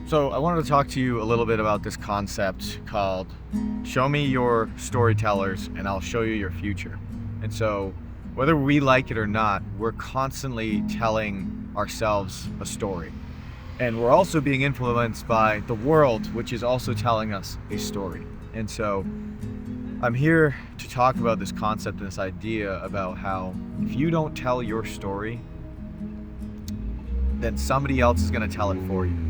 So I wanted to talk to you a little bit about this concept called show me your storytellers and I'll show you your future. And so whether we like it or not, we're constantly telling ourselves a story. And we're also being influenced by the world, which is also telling us a story. And so I'm here to talk about this concept and this idea about how if you don't tell your story, then somebody else is going to tell it for you.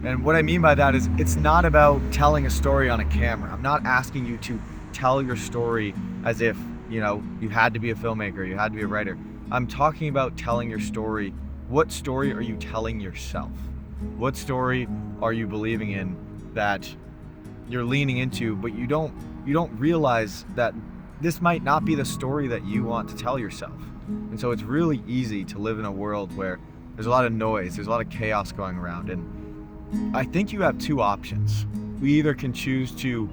And what I mean by that is it's not about telling a story on a camera. I'm not asking you to tell your story as if, you had to be a filmmaker, you had to be a writer. I'm talking about telling your story. What story are you telling yourself? What story are you believing in that you're leaning into, but you don't realize that this might not be the story that you want to tell yourself. And so it's really easy to live in a world where there's a lot of noise, there's a lot of chaos going around, and I think you have two options. We either can choose to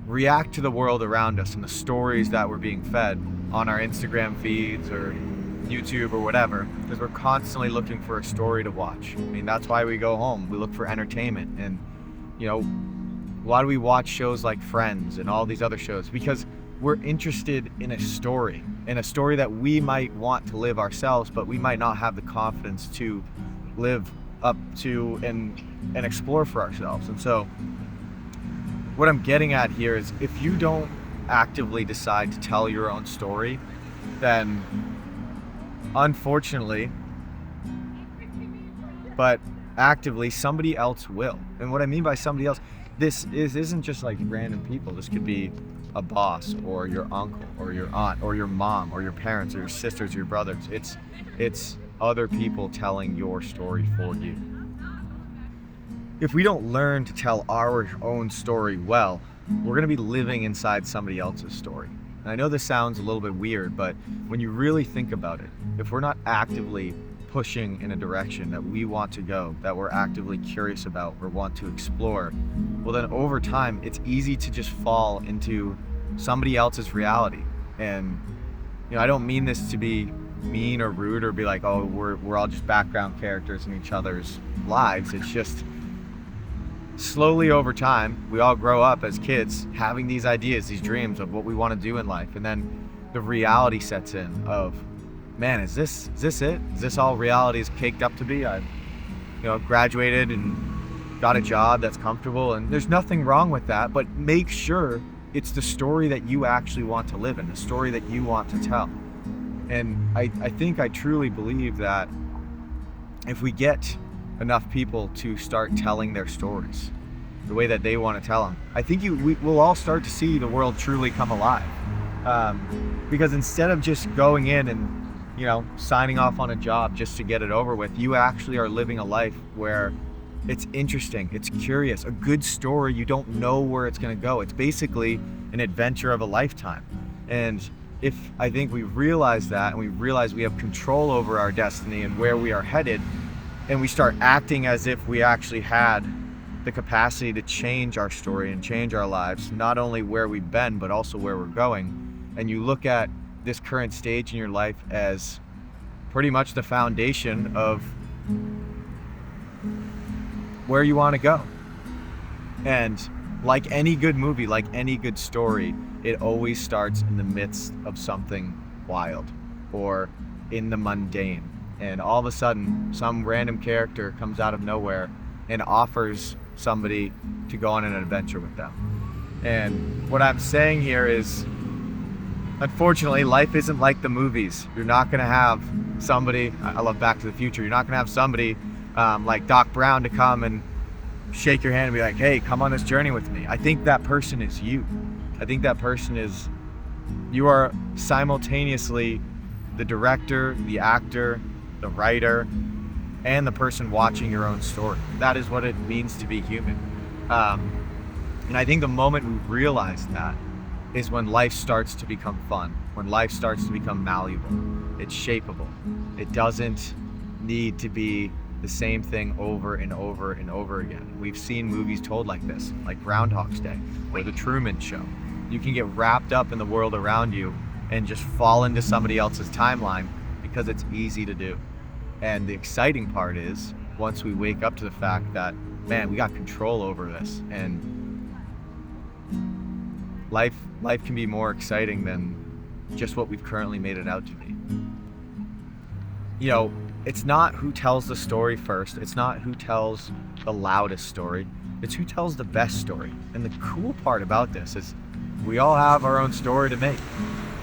react to the world around us and the stories that we're being fed on our Instagram feeds or YouTube or whatever, because we're constantly looking for a story to watch. I mean, that's why we go home. We look for entertainment. And, why do we watch shows like Friends and all these other shows? Because we're interested in a story that we might want to live ourselves, but we might not have the confidence to live up to and explore for ourselves. And so what I'm getting at here is if you don't actively decide to tell your own story, then unfortunately, but actively, somebody else will. And what I mean by somebody else, this isn't just like random people. This could be a boss or your uncle or your aunt or your mom or your parents or your sisters or your brothers. It's other people telling your story for you. If we don't learn to tell our own story well, we're going to be living inside somebody else's story. And I know this sounds a little bit weird, but when you really think about it, if we're not actively pushing in a direction that we want to go, that we're actively curious about or want to explore, well then over time, it's easy to just fall into somebody else's reality. And, I don't mean this to be mean or rude or be like, oh, we're all just background characters in each other's lives. It's just slowly over time, we all grow up as kids having these ideas, these dreams of what we want to do in life. And then the reality sets in of, man, is this it? Is this all reality is caked up to be? I've, graduated and got a job that's comfortable, and there's nothing wrong with that, but make sure it's the story that you actually want to live in, the story that you want to tell. And I think I truly believe that if we get enough people to start telling their stories the way that they want to tell them, I think we'll all start to see the world truly come alive. Because instead of just going in and, signing off on a job just to get it over with, you actually are living a life where it's interesting, it's curious, a good story. You don't know where it's going to go. It's basically an adventure of a lifetime. And if I think we realize that and we realize we have control over our destiny and where we are headed, and we start acting as if we actually had the capacity to change our story and change our lives, not only where we've been, but also where we're going, and you look at this current stage in your life as pretty much the foundation of where you want to go. And like any good movie, like any good story, it always starts in the midst of something wild or in the mundane. And all of a sudden, some random character comes out of nowhere and offers somebody to go on an adventure with them. And what I'm saying here is, unfortunately, life isn't like the movies. You're not going to have somebody, I love Back to the Future, you're not going to have somebody like Doc Brown to come and shake your hand and be like, hey, come on this journey with me. I think that person is you. I think that person is, you are simultaneously the director, the actor, the writer, and the person watching your own story. That is what it means to be human. And I think the moment we realize that is when life starts to become fun, when life starts to become malleable. It's shapeable. It doesn't need to be the same thing over and over and over again. We've seen movies told like this, like Groundhog's Day or The Truman Show. You can get wrapped up in the world around you and just fall into somebody else's timeline because it's easy to do. And the exciting part is once we wake up to the fact that, man, we got control over this, and life can be more exciting than just what we've currently made it out to be. You know, it's not who tells the story first. It's not who tells the loudest story. It's who tells the best story. And the cool part about this is we all have our own story to make.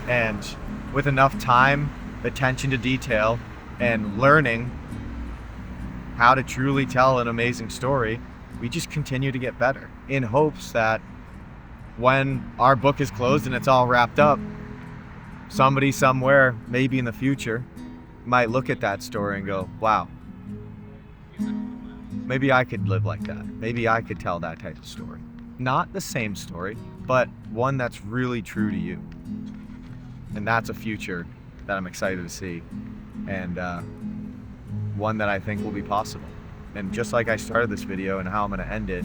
And with enough time, attention to detail, and learning how to truly tell an amazing story, we just continue to get better in hopes that when our book is closed and it's all wrapped up, somebody somewhere, maybe in the future, might look at that story and go, wow, maybe I could live like that. Maybe I could tell that type of story. Not the same story, but one that's really true to you. And that's a future that I'm excited to see, and one that I think will be possible. And just like I started this video and how I'm going to end it,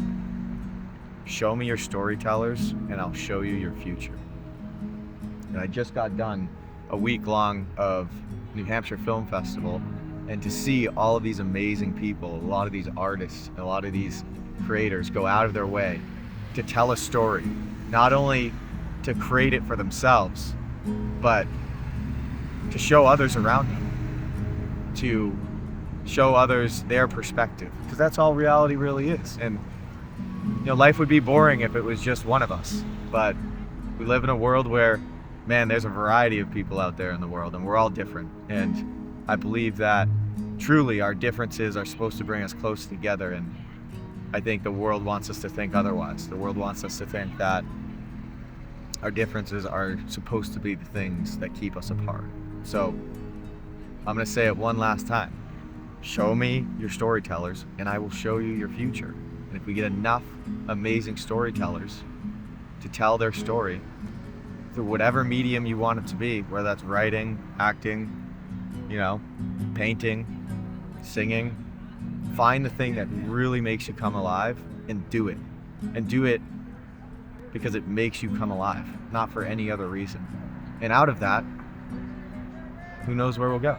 show me your storytellers and I'll show you your future. And I just got done a week long of New Hampshire Film Festival, and to see all of these amazing people, a lot of these artists, a lot of these creators go out of their way to tell a story, not only to create it for themselves, but to show others around them, to show others their perspective, because that's all reality really is. And you know, life would be boring if it was just one of us, but we live in a world where, man, there's a variety of people out there in the world, and we're all different. And I believe that truly our differences are supposed to bring us close together, and I think the world wants us to think otherwise. The world wants us to think that our differences are supposed to be the things that keep us apart. So I'm going to say it one last time. Show me your storytellers and I will show you your future. And if we get enough amazing storytellers to tell their story through whatever medium you want it to be, whether that's writing, acting, you know, painting, singing, find the thing that really makes you come alive and do it. And do it because it makes you come alive, not for any other reason. And out of that, who knows where we'll go.